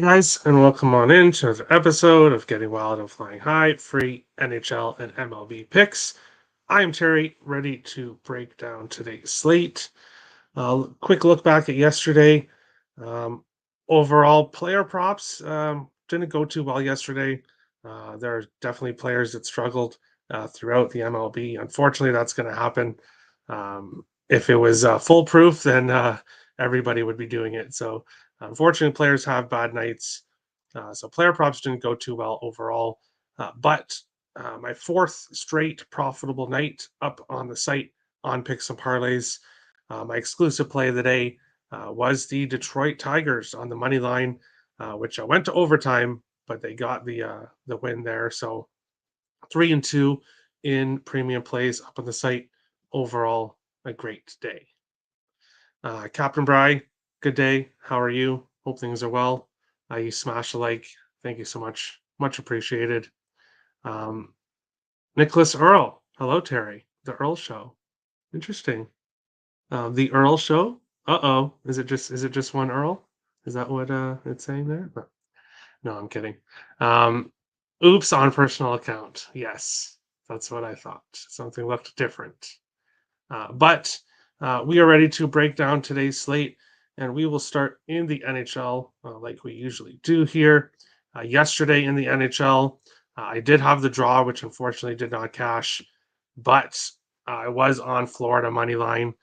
Hi, guys, and welcome on in to another episode of Getting Wild and Flying High, free NHL and MLB picks. I'm Terry, ready to break down today's slate. Quick look back at yesterday. Um, Overall, player props didn't go too well yesterday. There are definitely players that struggled throughout the MLB. Unfortunately, that's going to happen. If it was foolproof, then everybody would be doing it. So, unfortunately, players have bad nights. So, player props didn't go too well overall. But my fourth straight profitable night up on the site on picks and parlays. My exclusive play of the day was the Detroit Tigers on the money line, which I went to overtime, but they got the win there. So 3-2 in premium plays up on the site. Overall, a great day. Captain Bry, good day. How are you? Hope things are well. You smashed a like. Thank you so much. Much appreciated. Um, Nicholas Earl. Hello, Terry. The Earl Show. Interesting. The Earl Show. Uh-oh. Is it just one Earl? Is that what it's saying there? No, I'm kidding. Um, Oops on personal account. Yes, that's what I thought. Something looked different. But we are ready to break down today's slate, and we will start in the NHL like we usually do here. Yesterday in the NHL, I did have the draw, which unfortunately did not cash, but I was on Florida money line.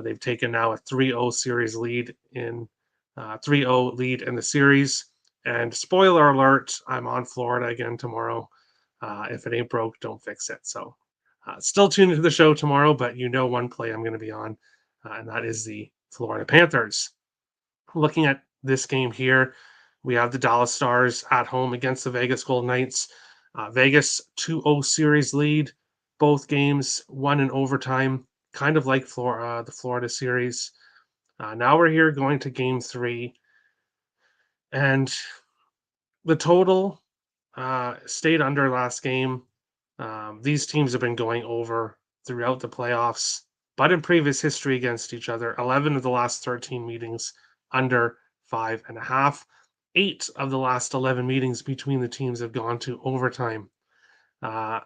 They've taken now a 3-0 series lead in 3-0 lead in the series. And spoiler alert, I'm on Florida again tomorrow. If it ain't broke, don't fix it. So still tuned into the show tomorrow, but you know one play I'm going to be on, and that is the Florida Panthers. Looking at this game here, we have the Dallas Stars at home against the Vegas Golden Knights. Vegas 2-0 series lead, both games won in overtime, kind of like the Florida series. Now we're here going to game three, and the total stayed under last game. These teams have been going over throughout the playoffs, but in previous history against each other, 11 of the last 13 meetings under 5.5. 8 of the last 11 meetings between the teams have gone to overtime. Uh,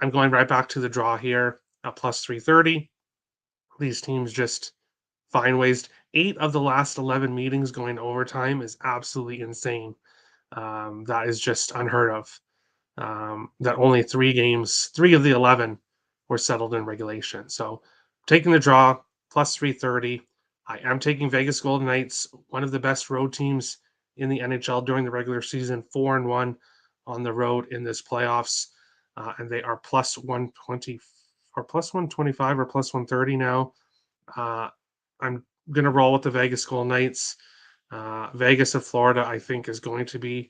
I'm going right back to the draw here at plus 330. These teams just find ways. 8 of the last 11 meetings going to overtime is absolutely insane. That is just unheard of. That only 3 of the 11 were settled in regulation. So taking the draw, plus 330. I am taking Vegas Golden Knights, one of the best road teams in the NHL during the regular season, 4-1 on the road in this playoffs. And they are plus 120 or plus 125 or plus 130 now. I'm going to roll with the Vegas Golden Knights. Vegas of Florida, I think, is going to be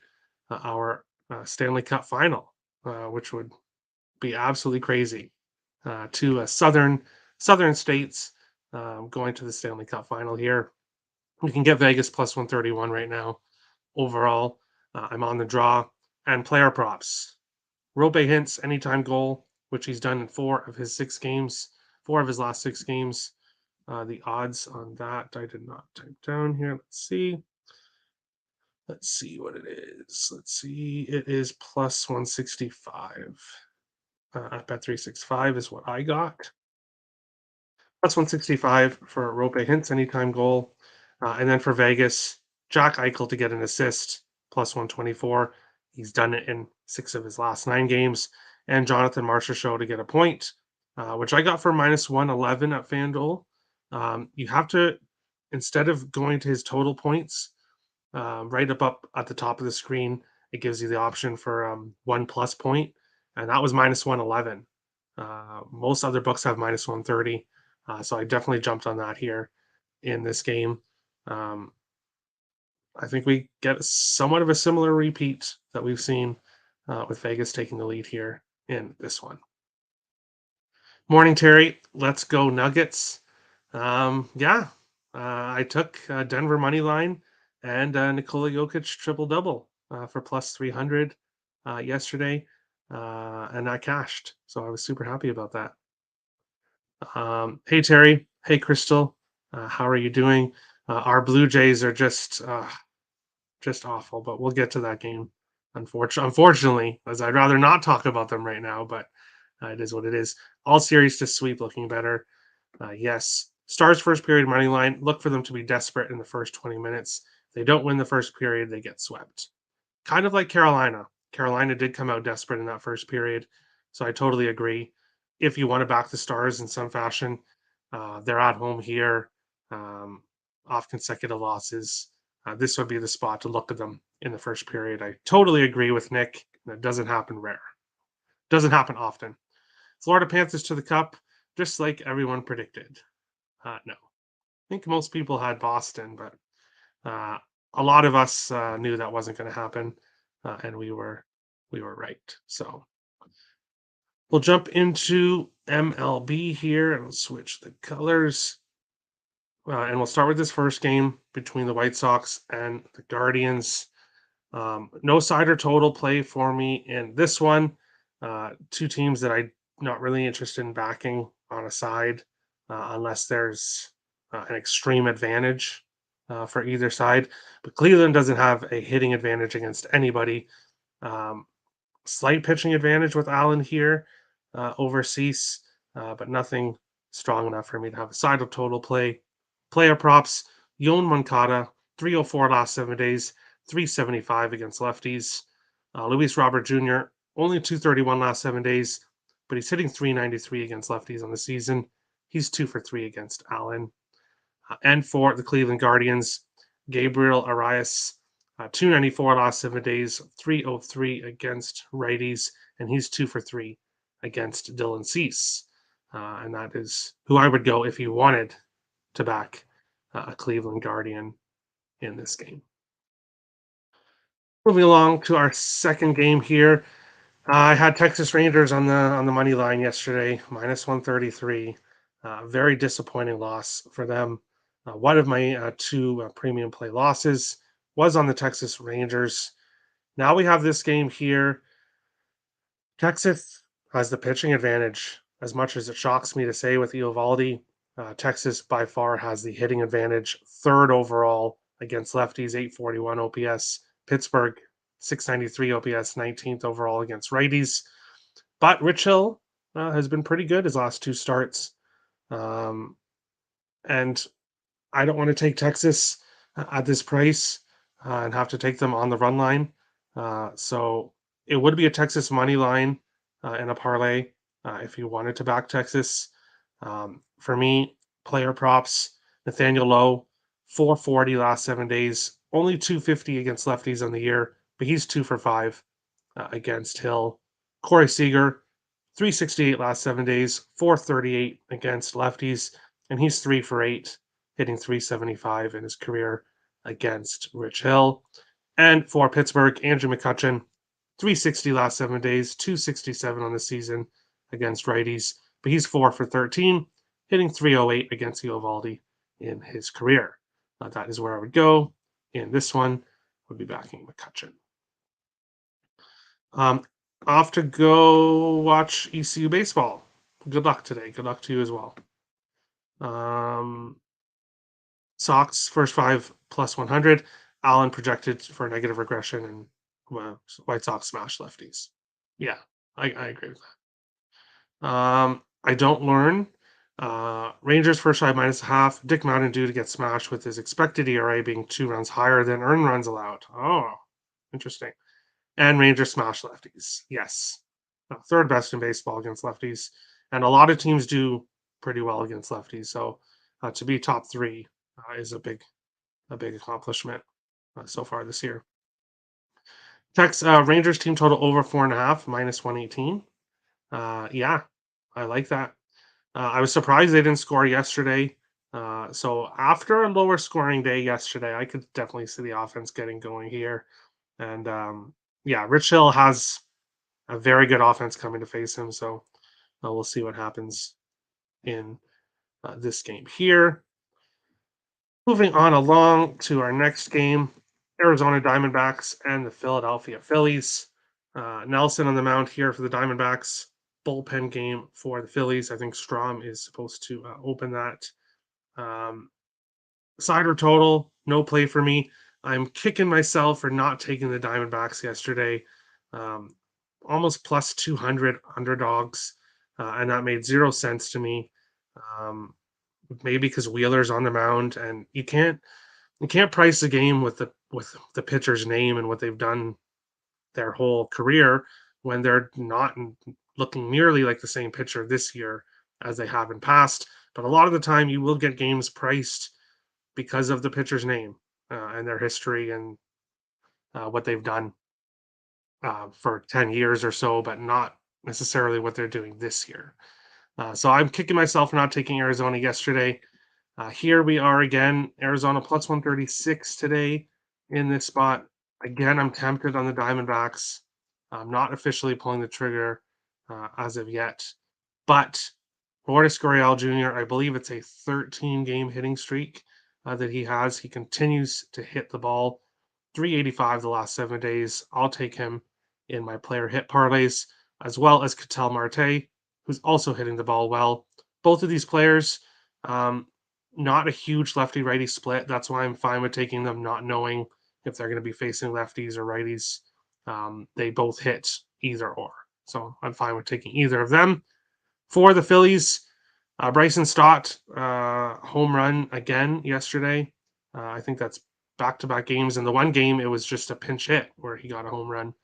our Stanley Cup final, which would be absolutely crazy. To southern states going to the Stanley Cup final here. You can get Vegas plus 131 right now. Overall, I'm on the draw and player props. Robe Hintz anytime goal, which he's done in 4 of his last 6 games. The odds on that I did not type down here. Let's see what it is. Let's see. It is plus 165. At Bet365 is what I got. Plus 165 for Rope Hintz anytime goal. And then for Vegas, Jack Eichel to get an assist, plus 124. He's done it in 6 of his last 9 games. And Jonathan Marchessault to get a point, which I got for minus 111 at FanDuel. You have to, instead of going to his total points, right up at the top of the screen, it gives you the option for 1+ point, and that was minus 111. Most other books have minus 130, so I definitely jumped on that here in this game. I think we get somewhat of a similar repeat that we've seen with Vegas taking the lead here in this one. Morning, Terry. Let's go Nuggets. Yeah, I took Denver money line and Nikola Jokic triple double for plus 300 yesterday, and I cashed. So I was super happy about that. Hey Terry, hey Crystal, how are you doing? Our Blue Jays are just just awful. But we'll get to that game. Unfortunately, as I'd rather not talk about them right now, but it is what it is. All series to sweep looking better. Yes. Stars first period money line. Look for them to be desperate in the first 20 minutes. If they don't win the first period, they get swept. Kind of like Carolina. Carolina did come out desperate in that first period. So I totally agree. If you want to back the Stars in some fashion, they're at home here, um, off consecutive losses. This would be the spot to look at them in the first period. I totally agree with Nick. That doesn't happen rare. Doesn't happen often. Florida Panthers to the Cup, just like everyone predicted. No, I think most people had Boston, but uh, a lot of us knew that wasn't going to happen, and we were right. So we'll jump into MLB here and we'll switch the colors. And we'll start with this first game between the White Sox and the Guardians. No side or total play for me in this one. Two teams that I'm not really interested in backing on a side unless there's an extreme advantage for either side. But Cleveland doesn't have a hitting advantage against anybody. Um, Slight pitching advantage with Allen here over Cease, but nothing strong enough for me to have a side of total play. Player props, Yon Moncada, 304 last 7 days, 375 against lefties. Luis Robert Jr., only 231 last 7 days, but he's hitting 393 against lefties on the season. He's 2 for 3 against Allen. And for the Cleveland Guardians, Gabriel Arias, 294 last 7 days, 303 against righties, and he's 2 for 3 against Dylan Cease. And that is who I would go if you wanted to back a Cleveland Guardian in this game. Moving along to our second game here. I had Texas Rangers on the money line yesterday, minus 133. Very disappointing loss for them. One of my two premium play losses was on the Texas Rangers. Now we have this game here. Texas has the pitching advantage, as much as it shocks me to say with Eovaldi. Texas by far has the hitting advantage, third overall against lefties, 841 OPS. Pittsburgh, 693 OPS, 19th overall against righties. But Rich Hill has been pretty good his last two starts. And I don't want to take Texas at this price and have to take them on the run line. So it would be a Texas money line in a parlay if you wanted to back Texas. For me, player props, Nathaniel Lowe, 440 last 7 days, only 250 against lefties on the year, but he's 2 for 5 against Hill. Corey Seager, 368 last 7 days, 438 against lefties, and he's 3 for 8, hitting 375 in his career against Rich Hill. And for Pittsburgh, Andrew McCutchen, 360 last 7 days, 267 on the season against righties, but he's 4 for 13, hitting 308 against Eovaldi in his career. That is where I would go. In this one, would be backing McCutchen. Off to go watch ECU baseball. Good luck today. Good luck to you as well. Sox first 5 plus 100. Allen projected for negative regression, and White Sox smash lefties. Yeah, I agree with that. I don't learn. Rangers first 5 minus a half. Dick Mountain due to get smashed with his expected ERA being 2 runs higher than earned runs allowed. Oh, interesting. And Rangers smash lefties. Yes. Third best in baseball against lefties. And a lot of teams do pretty well against lefties. So to be top 3 is a big accomplishment so far this year. Rangers team total over 4.5, minus 118. Yeah, I like that. I was surprised they didn't score yesterday. So after a lower scoring day yesterday, I could definitely see the offense getting going here. And yeah, Rich Hill has a very good offense coming to face him. So we'll see what happens in this game here. Moving on along to our next game, Arizona Diamondbacks and the Philadelphia Phillies. Nelson on the mound here for the Diamondbacks. Bullpen game for the Phillies. I think Strom is supposed to open that. Cider total, no play for me. I'm kicking myself for not taking the Diamondbacks yesterday. Um, Almost plus 200 underdogs, and that made 0 sense to me. Um, Maybe because Wheeler's on the mound, and you can't price the game with the pitcher's name and what they've done their whole career when they're not looking nearly like the same pitcher this year as they have in past. But a lot of the time, you will get games priced because of the pitcher's name and their history and what they've done for 10 years or so, but not necessarily what they're doing this year. So I'm kicking myself for not taking Arizona yesterday. Here we are again, Arizona plus 136 today in this spot. Again, I'm tempted on the Diamondbacks. I'm not officially pulling the trigger as of yet, but Lourdes Gurriel Jr., I believe it's a 13-game hitting streak that he has. He continues to hit the ball. 385 the last 7 days. I'll take him in my player hit parlays, as well as Ketel Marte, who's also hitting the ball well. Both of these players, um, not a huge lefty righty split. That's why I'm fine with taking them, not knowing if they're going to be facing lefties or righties. They both hit either or. So I'm fine with taking either of them. For the Phillies, Bryson Stott, home run again yesterday. I think that's back-to-back games. In the one game, it was just a pinch hit where he got a home run.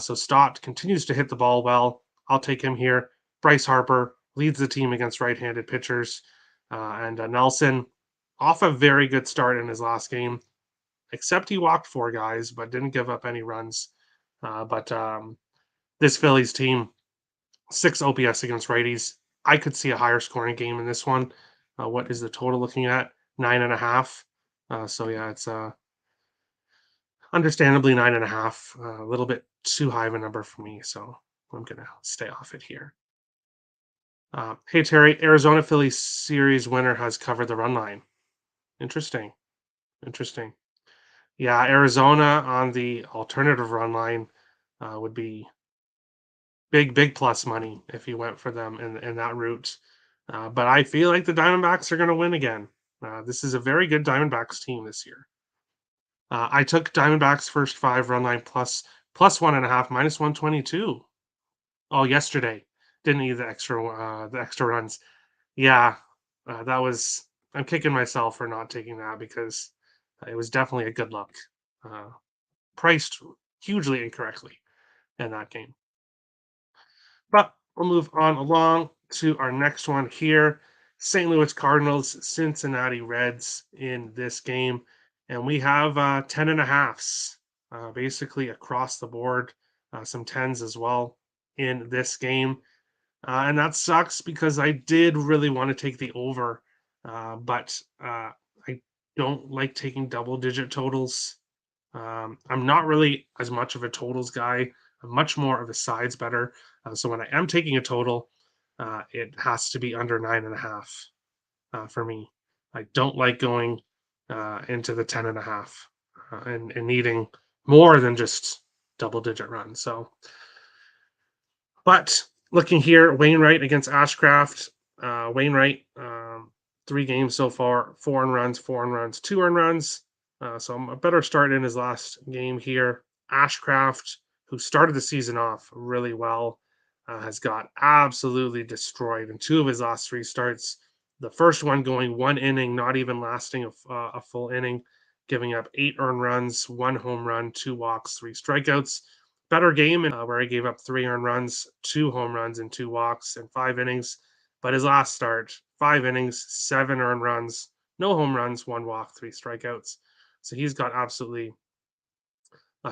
So Stott continues to hit the ball well. I'll take him here. Bryce Harper leads the team against right-handed pitchers. And Nelson, off a very good start in his last game, except he walked 4 guys, but didn't give up any runs. But this Phillies team, 6 OPS against righties. I could see a higher scoring game in this one. What is the total looking at? 9.5. So yeah, it's understandably 9.5. A little bit too high of a number for me, so I'm gonna stay off it here. Hey Terry, Arizona Phillies series winner has covered the run line. Interesting. Interesting. Yeah, Arizona on the alternative run line would be big plus money if you went for them in that route. But I feel like the Diamondbacks are going to win again. This is a very good Diamondbacks team this year. I took Diamondbacks first 5 run line plus 1.5 minus 122. Oh, yesterday didn't need the extra runs. Yeah, that was. I'm kicking myself for not taking that because it was definitely a good look. Uh, Priced hugely incorrectly in that game. But we'll move on along to our next one here. St. Louis Cardinals, Cincinnati Reds in this game. And we have 10.5s basically across the board, some 10s as well in this game. And that sucks because I did really want to take the over, but I don't like taking double digit totals. I'm not really as much of a totals guy. I'm much more of a sides better. So when I am taking a total, it has to be under 9.5 for me. I don't like going into the 10.5 and needing more than just double digit runs. So, but looking here, Wainwright against Ashcraft. Wainwright, 3 games so far, 4 earned runs, 4 earned runs, 2 earned runs. So a better start in his last game here. Ashcraft, who started the season off really well, has got absolutely destroyed in 2 of his last 3 starts. The first one going 1 inning, not even lasting a full inning, giving up 8 earned runs, 1 home run, 2 walks, 3 strikeouts. Better game where he gave up 3 earned runs, 2 home runs, and 2 walks in 5 innings. But his last start, 5 innings, 7 earned runs, no home runs, 1 walk, 3 strikeouts. So he's got absolutely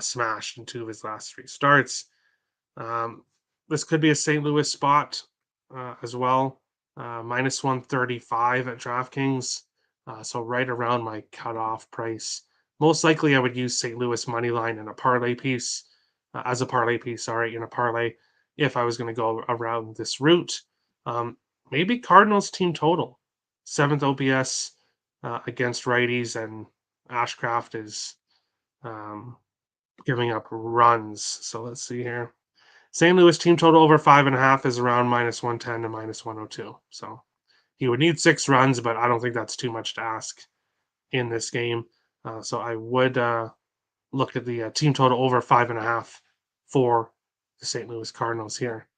smashed in 2 of his last 3 starts. Um, this could be a St. Louis spot as well. Minus 135 at DraftKings. So right around my cutoff price. Most likely I would use St. Louis money line in a parlay piece, as a parlay piece, sorry, in a parlay if I was going to go around this route. Maybe Cardinals team total. 7th OPS against righties, and Ashcraft is giving up runs. So let's see here. St. Louis team total over 5.5 is around minus 110 to minus 102. So he would need 6 runs, but I don't think that's too much to ask in this game. So I would look at the team total over 5.5 for the St. Louis Cardinals here.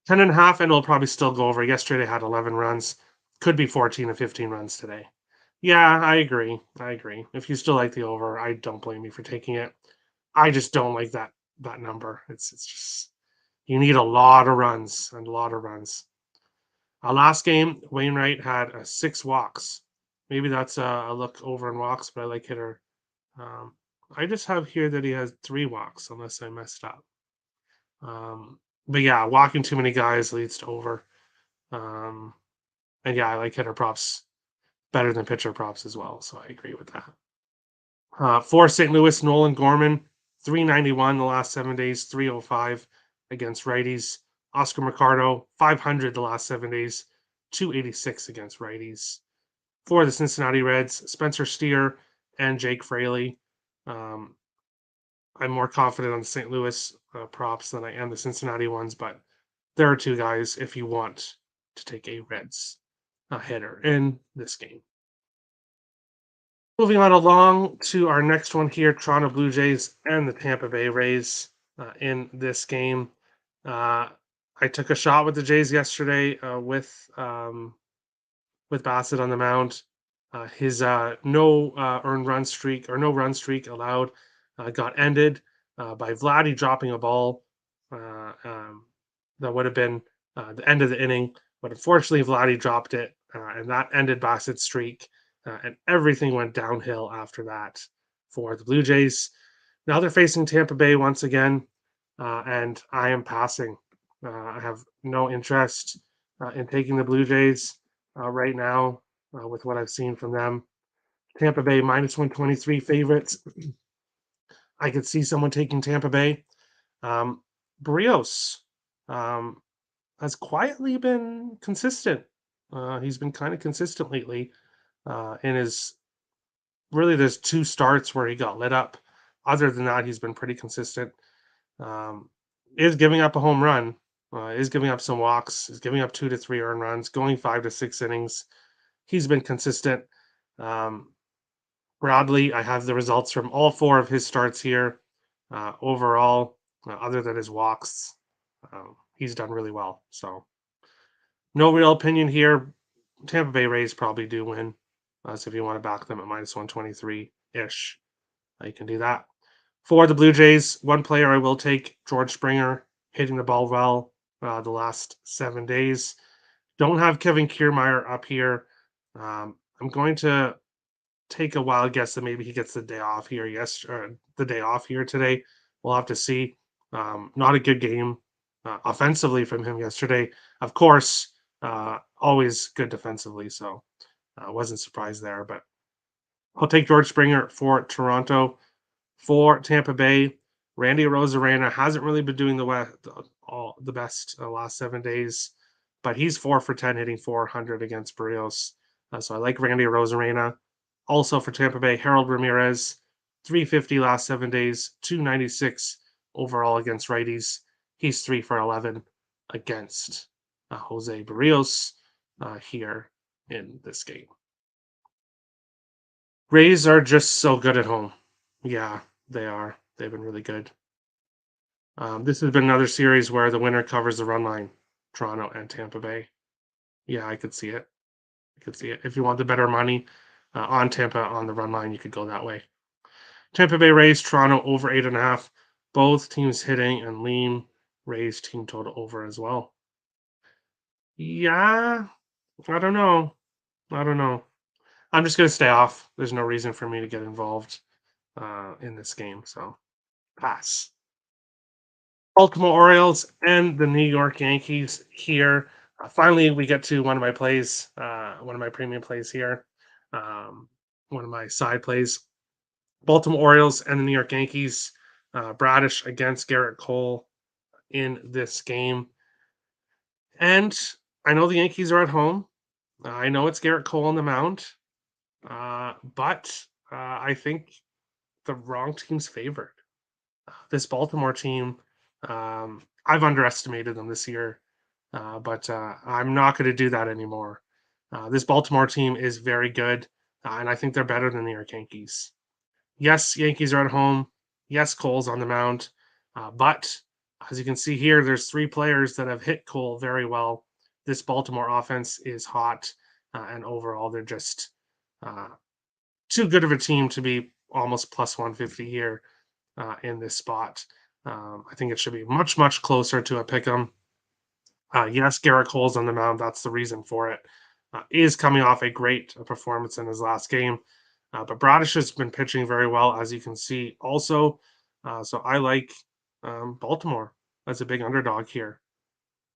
10.5, and it'll probably still go over. Yesterday they had 11 runs. Could be 14 or 15 runs today. Yeah, I agree. I agree. If you still like the over, I don't blame you for taking it. I just don't like that number. It's just you need a lot of runs and a lot of runs. Last game, Wainwright had 6 walks. Maybe that's a look over in walks, but I like hitter. Um, I just have here that he has 3 walks, unless I messed up. But yeah, walking too many guys leads to over. Um, and yeah, I like hitter props better than pitcher props as well. So I agree with that. For St. Louis, Nolan Gorman, 391 the last 7 days, 305 against righties. Oscar Mercado, 500 the last 7 days, 286 against righties. For the Cincinnati Reds, Spencer Steer and Jake Fraley. Um, I'm more confident on the St. Louis props than I am the Cincinnati ones, but there are 2 guys if you want to take a Reds hitter in this game. Moving on along to our next one here, Toronto Blue Jays and the Tampa Bay Rays in this game. Uh, I took a shot with the Jays yesterday with Bassett on the mound. His no earned run streak or no run streak allowed got ended by Vladdy dropping a ball that would have been the end of the inning. But unfortunately, Vladdy dropped it, and that ended Bassett's streak. And everything went downhill after that for the Blue Jays. Now they're facing Tampa Bay once again, and I am passing. I have no interest in taking the Blue Jays right now with what I've seen from them. Tampa Bay minus 123 favorites. I could see someone taking Tampa Bay. Barrios um, has quietly been consistent. He's been kind of consistent lately in his really there's 2 starts where he got lit up. Other than that, he's been pretty consistent. Um, is giving up a home run, is giving up some walks, is giving up 2 to 3 earned runs, going 5 to 6 innings. He's been consistent. Um, Bradley, I have the results from all 4 of his starts here. Overall, other than his walks, he's done really well. So, no real opinion here. Tampa Bay Rays probably do win. So, if you want to back them at minus 123 ish, you can do that. For the Blue Jays, one player I will take, George Springer, hitting the ball well the last 7 days. Don't have Kevin Kiermaier up here. I'm going to take a wild guess that maybe he gets the day off here. The day off here today. We'll have to see. Not a good game offensively from him yesterday. Of course, always good defensively. So I wasn't surprised there. But I'll take George Springer for Toronto. For Tampa Bay, Randy Arozarena hasn't really been doing the best last 7 days, but he's 4 for 10, hitting 400 against Barrios. So I like Randy Arozarena. Also for Tampa Bay, Harold Ramirez, 350 last 7 days, 296 overall against righties. He's 3 for 11 against Jose Barrios here in this game. Rays are just so good at home. Yeah, they are. They've been really good. This has been another series where the winner covers the run line, Toronto and Tampa Bay. Yeah, I could see it. I could see it. If you want the better money on Tampa on the run line, you could go that way. Tampa Bay Rays, Toronto over 8.5. Both teams hitting and lean. Rays team total over as well. Yeah, I don't know. I don't know. I'm just gonna stay off. There's no reason for me to get involved in this game, so pass. Baltimore Orioles and the New York Yankees here. Finally, we get to one of my plays, one of my premium plays here, um, one of my side plays. Baltimore Orioles and the New York Yankees. Bradish against Garrett Cole in this game. And I know the Yankees are at home. I know it's Garrett Cole on the mound, but I think the wrong team's favored. This Baltimore team, I've underestimated them this year, but I'm not going to do that anymore. This Baltimore team is very good. and I think they're better than the New York Yankees. Yes, Yankees are at home. Yes, Cole's on the mound. But as you can see here, there's three players that have hit Cole very well. This Baltimore offense is hot, and overall, they're just uh, too good of a team to be almost plus 150 here in this spot. I think it should be much, much closer to a pick 'em. Yes, Garrett Cole's on the mound. That's the reason for it. Is coming off a great performance in his last game. But Bradish has been pitching very well, as you can see also. So I like Baltimore as a big underdog here.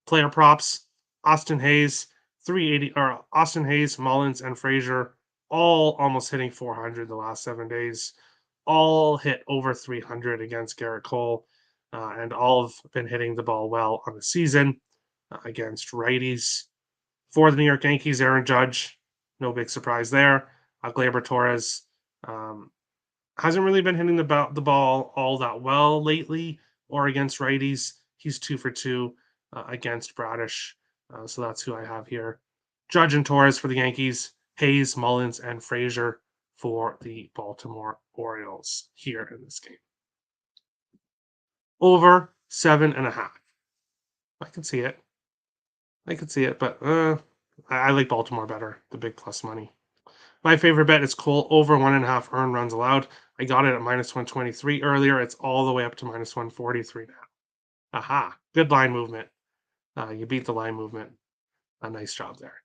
Player props, Austin Hayes, 380, or Austin Hayes, Mullins, and Frazier, all almost hitting 400 the last 7 days. All hit over 300 against Garrett Cole, and all have been hitting the ball well on the season against righties. For the New York Yankees, Aaron Judge, no big surprise there. Gleyber Torres um, hasn't really been hitting the ball all that well lately or against righties. He's 2 for 2 against Bradish. So that's who I have here. Judge and Torres for the Yankees, Hayes, Mullins, and Frazier for the Baltimore Orioles here in this game. Over 7.5. I can see it. I can see it, but I like Baltimore better, the big plus money. My favorite bet is Cole over 1.5 earned runs allowed. I got it at minus 123 earlier. It's all the way up to minus 143 now. Aha, good line movement. You beat the line movement. A nice job there.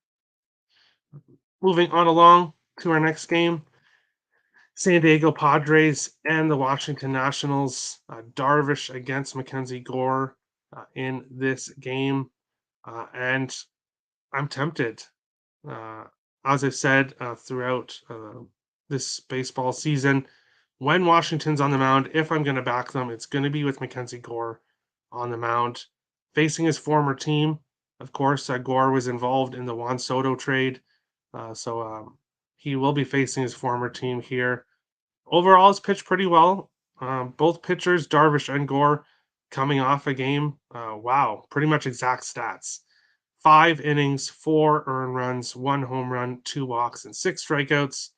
Moving on along to our next game, San Diego Padres and the Washington Nationals. Darvish against Mackenzie Gore in this game. And I'm tempted. Uh, as I've said throughout this baseball season, when Washington's on the mound, if I'm going to back them, it's going to be with Mackenzie Gore on the mound, facing his former team. Of course, Gore was involved in the Juan Soto trade, so he will be facing his former team here. Overall, he's pitched pretty well. Both pitchers, Darvish and Gore, coming off a game. Wow, pretty much exact stats. 5 innings, 4 earned runs, 1 home run, 2 walks, and 6 strikeouts.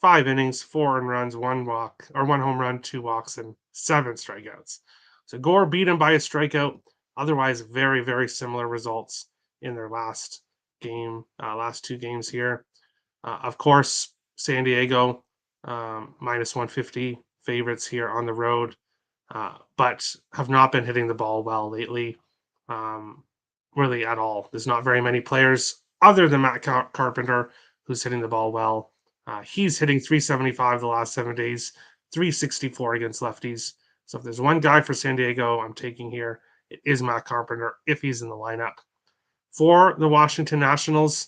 5 innings, 4 earned runs, 1 walk, or 1 home run, 2 walks, and 7 strikeouts. So Gore beat him by a strikeout. Otherwise, very, very similar results in their last game, last 2 games here. Of course, San Diego, minus 150 favorites here on the road, but have not been hitting the ball well lately. Really at all. There's not very many players other than Matt Carpenter who's hitting the ball well. He's hitting 375 the last 7 days, 364 against lefties. So if there's one guy for San Diego I'm taking here, it is Matt Carpenter if he's in the lineup. For the Washington Nationals,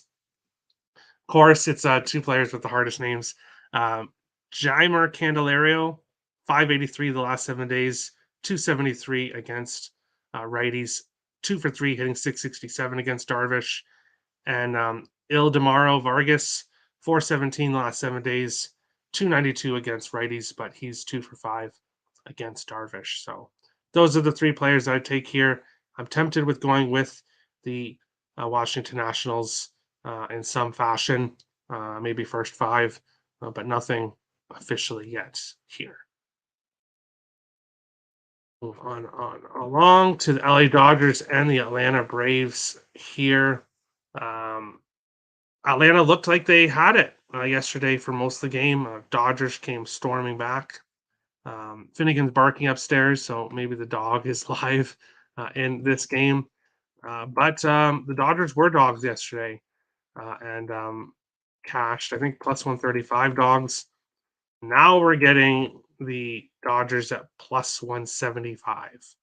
of course, it's 2 players with the hardest names. Jeimer Candelario, 583 the last 7 days, 273 against righties, 2 for 3, hitting 667 against Darvish. And Ildemaro Vargas, 417 the last 7 days, 292 against righties, but he's 2 for 5 against Darvish. So those are the 3 players I'd take here. I'm tempted with going with the Washington Nationals in some fashion, maybe first 5, but nothing officially yet here. Move on along to the LA Dodgers and the Atlanta Braves here. Atlanta looked like they had it yesterday for most of the game. Dodgers came storming back. Finnegan's barking upstairs, so maybe the dog is live in this game. But the Dodgers were dogs yesterday and cashed, I think, plus 135 dogs. Now we're getting the Dodgers at plus 175.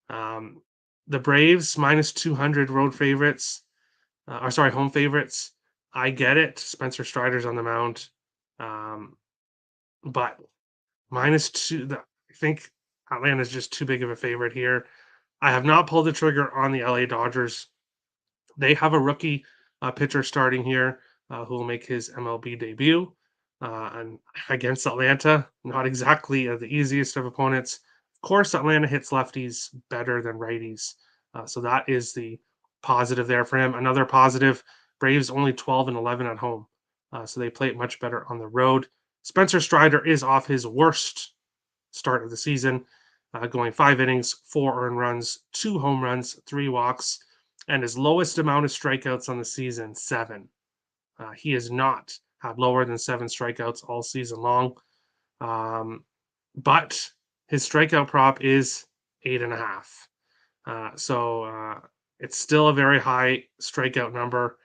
The Braves minus 200 road favorites, or sorry, home favorites. I get it. Spencer Strider's on the mound. But -2, I think Atlanta's just too big of a favorite here. I have not pulled the trigger on the LA Dodgers. They have a rookie pitcher starting here who will make his MLB debut. And against Atlanta, not exactly the easiest of opponents. Of course, Atlanta hits lefties better than righties. So that is the positive there for him. Another positive, Braves only 12 and 11 at home. so they play it much better on the road. Spencer Strider is off his worst start of the season, going 5 innings, 4 earned runs, 2 home runs, 3 walks, and his lowest amount of strikeouts on the season, 7. He has not had lower than 7 strikeouts all season long. But his strikeout prop is 8.5. So it's still a very high strikeout number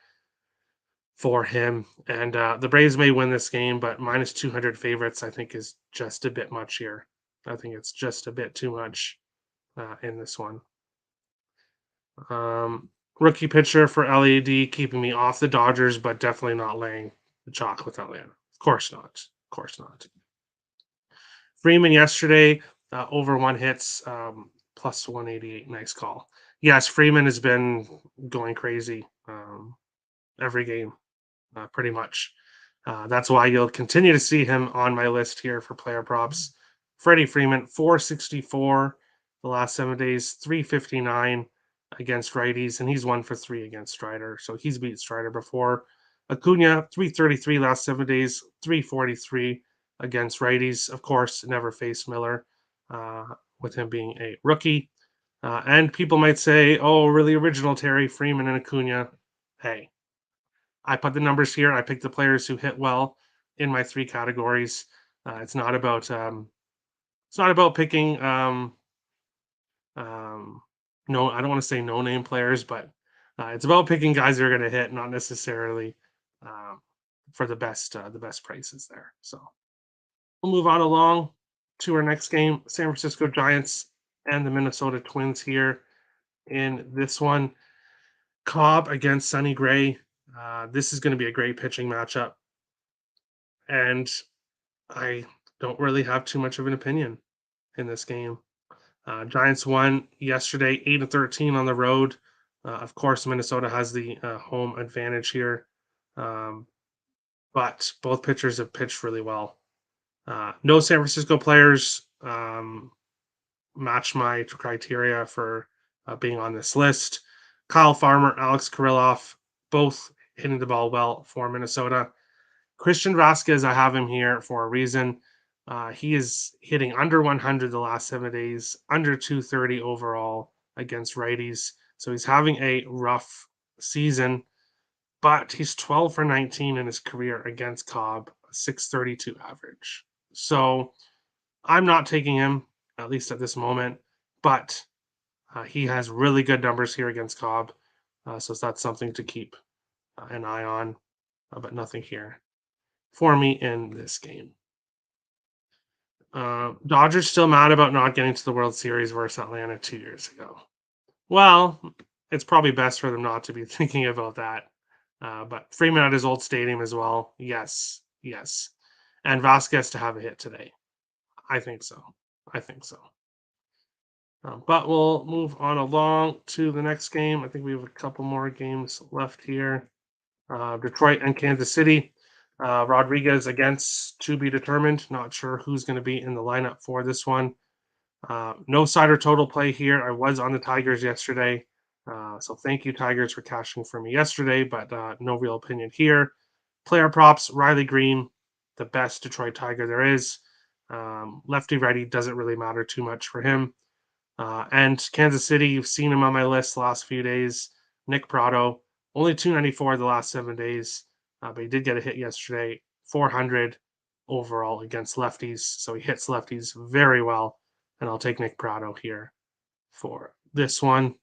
for him. And the Braves may win this game, but minus 200 favorites, I think, is just a bit much here. I think it's just a bit too much in this one. Rookie pitcher for LAD, keeping me off the Dodgers, but definitely not laying the chalk with Atlanta. Of course not. Of course not. Freeman yesterday, over 1 hits, plus 188. Nice call. Yes, Freeman has been going crazy every game, pretty much. That's why you'll continue to see him on my list here for player props. Freddie Freeman, 464 the last 7 days, 359 against righties, and he's 1 for 3 against Strider. So he's beat Strider before. Acuna, 333 last 7 days, 343 against righties. Of course, never faced Miller with him being a rookie. And people might say, oh, really original Terry Freeman and Acuna. Hey, I put the numbers here. I picked the players who hit well in my 3 categories. It's not about picking no, I don't want to say no name players, but it's about picking guys that are going to hit, not necessarily for the best prices there. So we'll move on along to our next game: San Francisco Giants and the Minnesota Twins here in this one. Cobb against Sonny Gray. This is going to be a great pitching matchup, and I don't really have too much of an opinion in this game. Giants won yesterday, 8-13 on the road. Of course, Minnesota has the home advantage here, but both pitchers have pitched really well. No San Francisco players match my criteria for being on this list. Kyle Farmer, Alex Kirilloff, both hitting the ball well for Minnesota. Christian Vasquez, I have him here for a reason. He is hitting under 100 the last 7 days, under 230 overall against righties. So he's having a rough season, but he's 12 for 19 in his career against Cobb, 632 average. So I'm not taking him, at least at this moment, but he has really good numbers here against Cobb. So that's something to keep an eye on, but nothing here for me in this game. Dodgers still mad about not getting to the World Series versus Atlanta 2 years ago. Well, it's probably best for them not to be thinking about that. But Freeman at his old stadium as well. Yes, yes. And Vasquez to have a hit today. I think so. I think so. But we'll move on along to the next game. I think we have a couple more games left here. Detroit and Kansas City. Rodriguez against to be determined. Not sure who's going to be in the lineup for this one. No side or total play here. I was on the Tigers yesterday. So thank you, Tigers, for cashing for me yesterday, but no real opinion here. Player props, Riley Green, the best Detroit Tiger there is. Lefty righty doesn't really matter too much for him. And Kansas City, you've seen him on my list the last few days. Nick Prado, only 294 the last 7 days, but he did get a hit yesterday, 400 overall against lefties. So he hits lefties very well, and I'll take Nick Prado here for this one.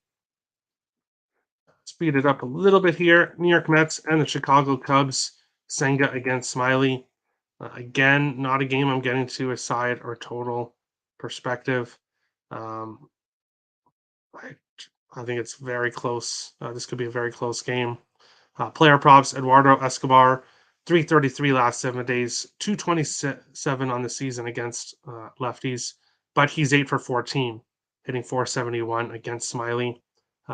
Speed it up a little bit here. New York Mets and the Chicago Cubs. Senga against Smiley. Again, not a game I'm getting to a side or total perspective. I think it's very close. This could be a very close game. Player props, Eduardo Escobar, 333 last 7 days, 227 on the season against lefties, but he's 8 for 14, hitting 471 against Smiley.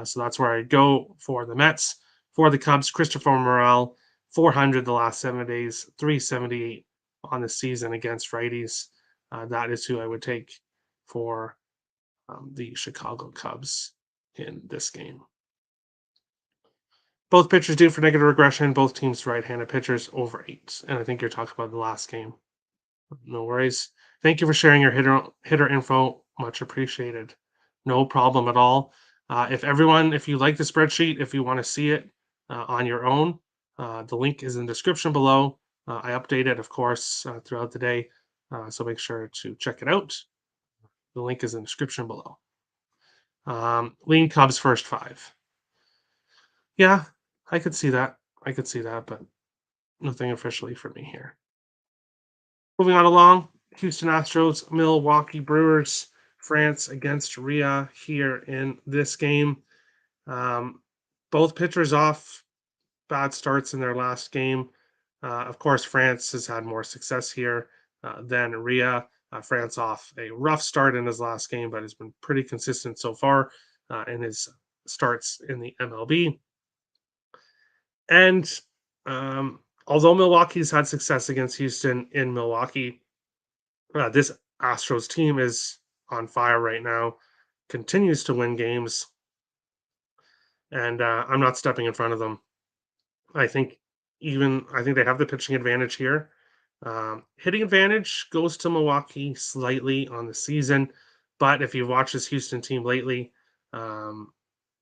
So that's where I go for the Mets. For the Cubs, Christopher Morel, 400 the last 7 days, 378 on the season against righties. That is who I would take for the Chicago Cubs in this game. Both pitchers due for negative regression. Both teams right-handed pitchers over 8. And I think you're talking about the last game. No worries. Thank you for sharing your hitter info. Much appreciated. No problem at all. If you like the spreadsheet, if you want to see it on your own, the link is in the description below. I update it, of course, throughout the day. So make sure to check it out. The link is in the description below. Lean Cubs first 5. Yeah, I could see that. But nothing officially for me here. Moving on along, Houston Astros, Milwaukee Brewers, France against Ria here in this game. Um, both pitchers off bad starts in their last game. Of course, France has had more success here than Ria. France off a rough start in his last game, but has been pretty consistent so far in his starts in the MLB. And although Milwaukee's had success against Houston in Milwaukee, this Astros team is on fire right now, continues to win games, and I'm not stepping in front of them. I think I think they have the pitching advantage here. Hitting advantage goes to Milwaukee slightly on the season, but if you've watched this Houston team lately, um,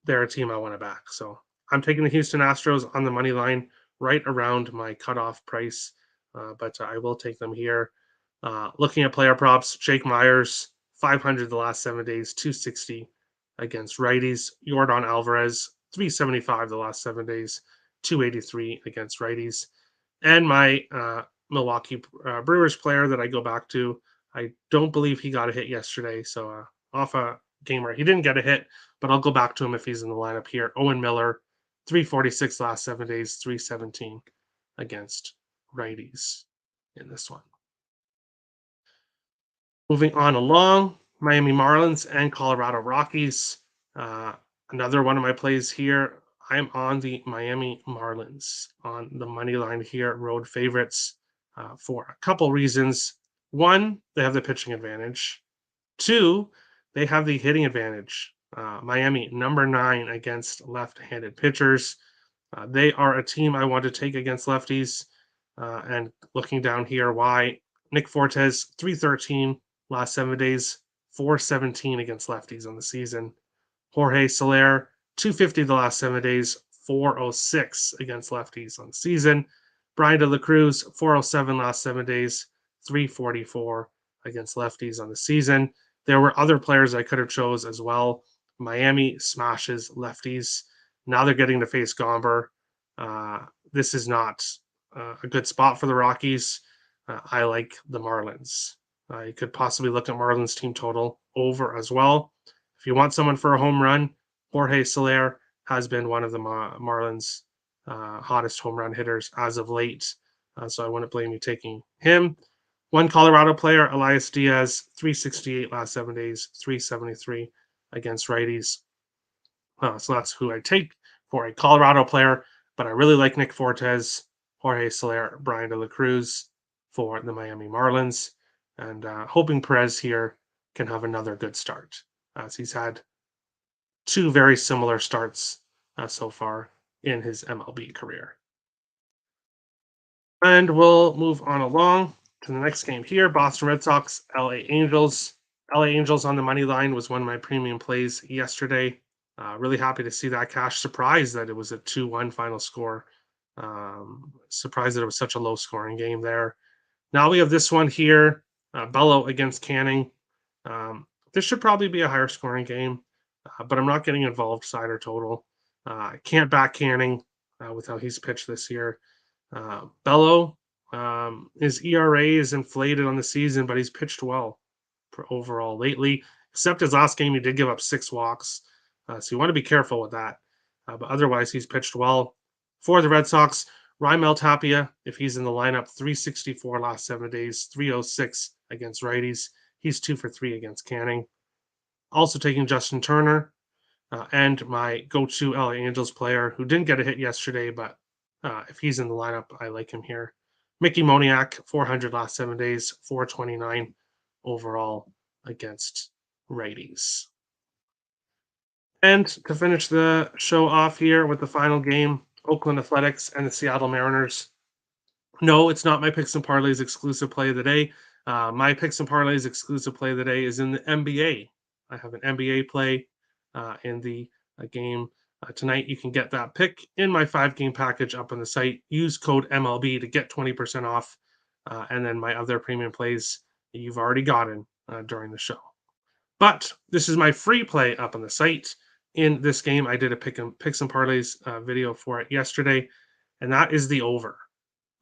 they're a team I want to back. So I'm taking the Houston Astros on the money line right around my cutoff price, but I will take them here. Looking at player props, Jake Myers, 500 the last 7 days, 260 against righties. Yordan Alvarez, 375 the last 7 days, 283 against righties. And my Milwaukee Brewers player that I go back to, I don't believe he got a hit yesterday. So off a game where he didn't get a hit, but I'll go back to him if he's in the lineup here. Owen Miller, 346 last 7 days, 317 against righties in this one. Moving on along, Miami Marlins and Colorado Rockies. Another one of my plays here. I'm on the Miami Marlins on the money line here, road favorites for a couple reasons. One, they have the pitching advantage. Two, they have the hitting advantage. Miami, number 9 against left-handed pitchers. They are a team I want to take against lefties. And looking down here, why Nick Fortes, 313 last 7 days, 417 against lefties on the season. Jorge Soler, 250 the last 7 days, 406 against lefties on the season. Brian De La Cruz, 407 last 7 days, 344 against lefties on the season. There were other players I could have chose as well. Miami smashes lefties. Now they're getting to face Gomber. This is not a good spot for the Rockies. I like the Marlins. You could possibly look at Marlins team total over as well. If you want someone for a home run, Jorge Soler has been one of the Marlins' hottest home run hitters as of late. So I wouldn't blame you taking him. One Colorado player, Elias Diaz, 368 last 7 days, 373 against righties. So that's who I take for a Colorado player. But I really like Nick Fortes, Jorge Soler, Brian De La Cruz for the Miami Marlins. And hoping Perez here can have another good start, as he's had 2 very similar starts so far in his MLB career. And we'll move on along to the next game here. Boston Red Sox, LA Angels. LA Angels on the money line was one of my premium plays yesterday. Really happy to see that cash. Surprised that it was a 2-1 final score. Surprised that it was such a low scoring game there. Now we have this one here, Bello against Canning. This should probably be a higher scoring game, but I'm not getting involved side or total. I can't back Canning with how he's pitched this year. Bello, his ERA is inflated on the season, but he's pitched well overall lately. Except his last game, he did give up 6 walks. So you want to be careful with that. But otherwise, he's pitched well. For the Red Sox, Raimel Tapia, if he's in the lineup, 364 last 7 days, 306 against righties. He's 2 for 3 against Canning. Also taking Justin Turner and my go-to LA Angels player who didn't get a hit yesterday, but if he's in the lineup, I like him here. Mickey Moniak, 400 last 7 days, 429 overall against righties. And to finish the show off here with the final game, Oakland Athletics and the Seattle Mariners. No, it's not my picks and parlays exclusive play of the day. My picks and parlays exclusive play of the day is in the NBA. I have an NBA play in the game tonight. You can get that pick in my 5 game package up on the site. Use code MLB to get 20% off. And then my other premium plays you've already gotten during the show. But this is my free play up on the site. In this game, I did a picks and parlays video for it yesterday, and that is the over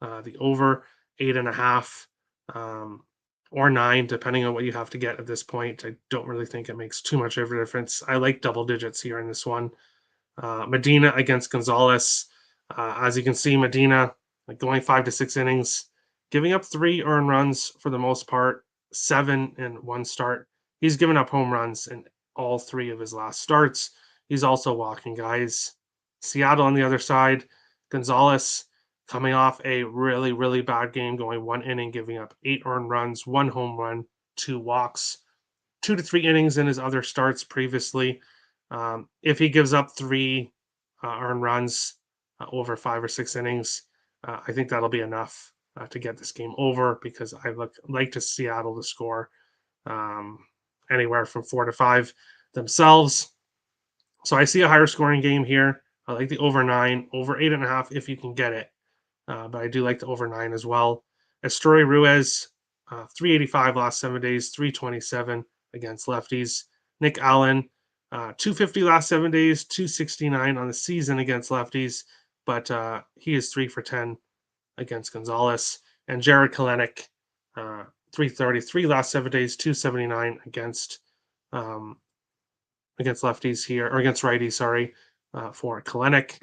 8.5 or 9, depending on what you have to get at this point. I don't really think it makes too much of a difference. I like double digits here in this one. Medina against Gonzalez. As you can see, Medina going 5 to 6 innings, giving up 3 earned runs for the most part, 7 in one start. He's given up home runs in all 3 of his last starts. He's also walking guys. Seattle on the other side, Gonzalez coming off a really, really bad game, going 1 inning, giving up 8 earned runs, 1 home run, 2 walks, 2 to 3 innings in his other starts previously. If he gives up 3 earned runs over 5 or 6 innings, I think that'll be enough to get this game over, because I like to Seattle to score anywhere from 4 to 5 themselves. So I see a higher scoring game here. I like the over 9, over 8.5 if you can get it. But I do like the over 9 as well. Estoy Ruiz, 385 last 7 days, 327 against lefties. Nick Allen, 250 last 7 days, 269 on the season against lefties, but he is 3 for 10 against Gonzalez. And Jared Kalenic, 333 last 7 days, 279 against lefties here, or against righties, sorry, for Kalenic.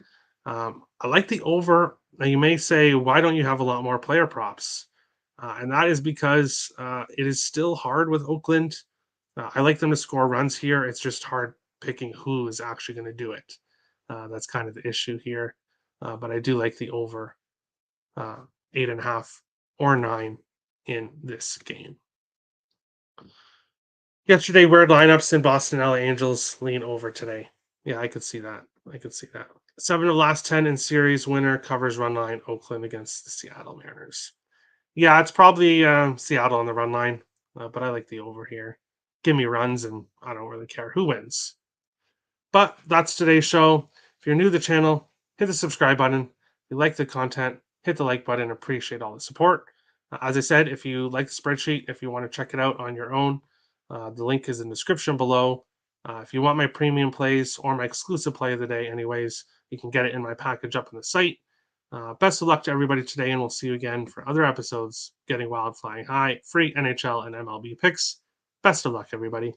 I like the over. Now, you may say, why don't you have a lot more player props? And that is because it is still hard with Oakland. I like them to score runs here. It's just hard picking who is actually going to do it. That's kind of the issue here. But I do like the over 8.5 or 9 in this game. Yesterday, weird lineups in Boston LA Angels lean over today. Yeah, I could see that. 7 of the last 10 in series winner covers run line Oakland against the Seattle Mariners. Yeah, it's probably Seattle on the run line, but I like the over here. Give me runs, and I don't really care who wins. But that's today's show. If you're new to the channel, hit the subscribe button. If you like the content, hit the like button. Appreciate all the support. As I said, if you like the spreadsheet, if you want to check it out on your own, the link is in the description below. If you want my premium plays or my exclusive play of the day anyways, you can get it in my package up on the site. Best of luck to everybody today, and we'll see you again for other episodes. Getting Wild, Flying High, free NHL and MLB picks. Best of luck, everybody.